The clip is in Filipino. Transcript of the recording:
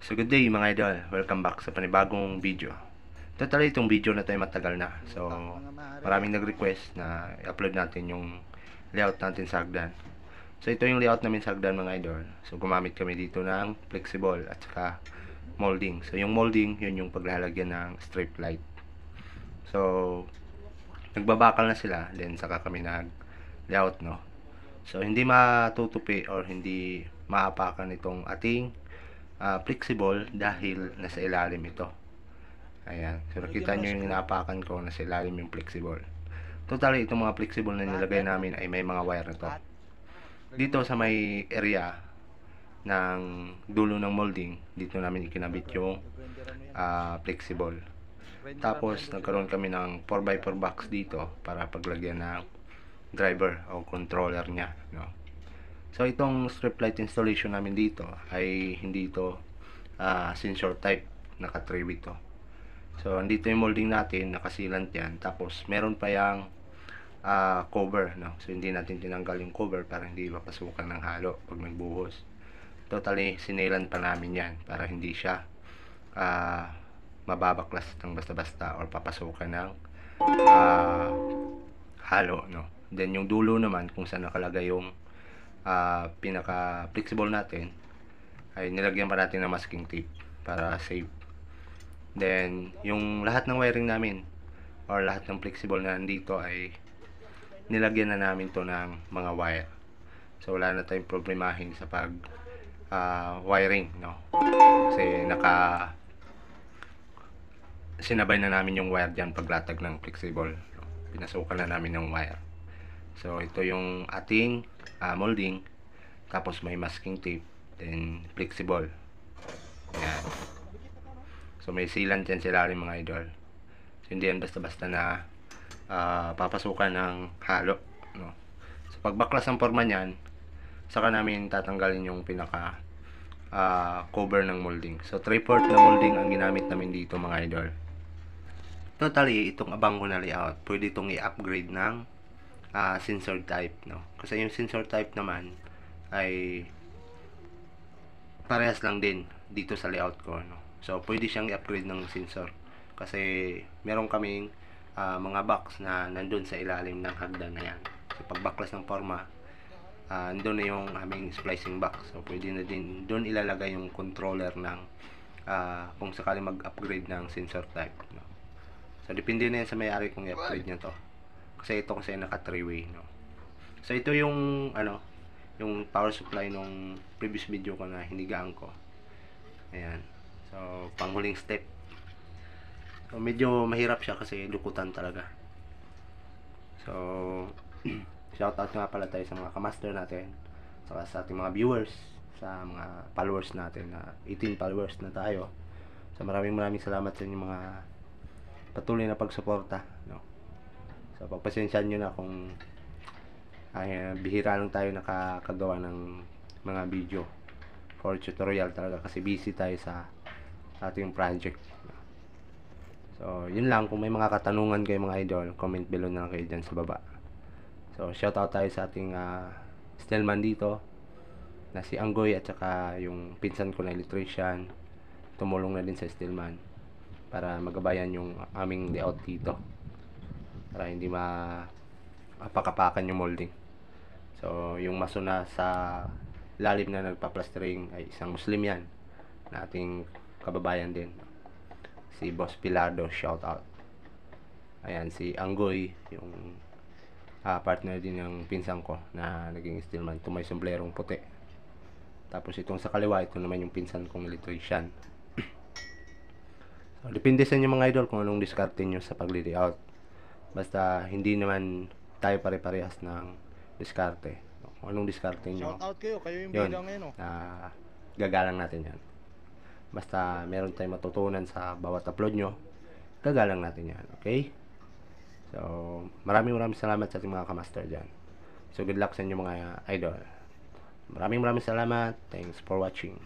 So good day mga idol, welcome back sa panibagong video. Totally itong video na to ay matagal na. So maraming nag-request na i-upload natin yung layout natin sa hagdan. So ito yung layout namin sa hagdan mga idol. So gumamit kami dito ng flexible at saka molding. So yung molding, yun yung paglalagyan ng strip light. So nagbabakal na sila, then saka kami nag-layout, no. So hindi matutupi or hindi maapakan itong ating flexible dahil nasa ilalim ito. Ayan. So nakita nyo yung inaapakan ko, nasa ilalim yung flexible. Totally itong mga flexible na nilagay namin ay may mga wire na to. Dito sa may area ng dulo ng molding, dito namin ikinabit yung flexible. Tapos nagkaroon kami ng 4x4 box dito para paglagyan ng driver o controller nya, no. So itong strip light installation namin dito ay hindi ito sensor type, naka 3-way to. So andito yung molding natin, nakasilant yan. Tapos meron pa yung cover, no. So hindi natin tinanggal yung cover para hindi mapasukan ng halo pag nagbuhos. Totally sinelan pa namin yan para hindi siya mababaklas ng basta-basta or papasukan ng halo, no. Then yung dulo naman kung saan nakalagay yung pinaka flexible natin ay nilagyan pa natin ng masking tape para safe. Then yung lahat ng wiring namin or lahat ng flexible na nandito ay nilagyan na namin to ng mga wire. So wala na tayong problemahin sa pag wiring, no. Kasi sinabay na namin yung wire dyan paglatag ng flexible, no? Pinasukan na namin yung wire. So ito yung ating molding, tapos may masking tape, then flexible. Ayan. So may sealant yan sila rin mga idol. So hindi yan basta-basta na papasukan ng halo, no. So pagbaklas ng forma niyan, saka namin tatanggalin yung pinaka cover ng molding. So 3/4 na molding ang ginamit namin dito mga idol. Totally itong abango na layout, pwede itong i-upgrade ng sensor type, no. Kasi yung sensor type naman ay parehas lang din dito sa layout ko, no. So pwede siyang i-upgrade ng sensor kasi meron kaming mga box na nandun sa ilalim ng hagdan na yan. So pagbaklas ng forma, nandun na yung aming splicing box. So pwede na din doon ilalagay yung controller ng kung sakaling mag-upgrade ng sensor type, no. So depende na yan sa may-ari kung i-upgrade niya to. Kasi ito kasi naka 3-way, no. So ito yung yung power supply nung previous video ko na hinigaan ko. Ayan. So panghuling step. So medyo mahirap siya kasi lukutan talaga. So shoutout nga pala tayo sa mga kamaster natin, saka sa ating mga viewers, sa mga followers natin na 18 followers na tayo. So maraming salamat sa inyong mga patuloy na pagsuporta, no. So pagpasensyahan nyo na kung bihira lang tayo nakakagawa ng mga video for tutorial talaga kasi busy tayo sa ating project. So yun lang, kung may mga katanungan kayo mga idol, comment below na lang kayo dyan sa baba. So shoutout tayo sa ating stillman dito na si Anggoy at saka yung pinsan ko na electrician, tumulong na din sa stillman para magabayan yung aming layout dito para hindi apakapakan yung molding. So yung maso na sa lalim na nagpa-plastering ay isang Muslim yan na ating kababayan din, si Boss Pilardo, shout out. Ayan, si Anggoy yung partner din ng pinsan ko na naging stillman, ito may somblerong puti. Tapos itong sa kaliwa, ito naman yung pinsan kong electrician. So depende sa inyo mga idol kung anong diskarte nyo sa pagli-layout. Basta hindi naman tayo pare-parehas ng diskarte. Kung anong diskarte nyo, shout out kayo yung yun, bida ngayon, gagalang natin yan. Basta meron tayong matutunan sa bawat upload nyo, gagalang natin yan, okay? So maraming salamat sa ating mga kamaster dyan. So good luck sa inyo mga idol. Maraming salamat. Thanks for watching.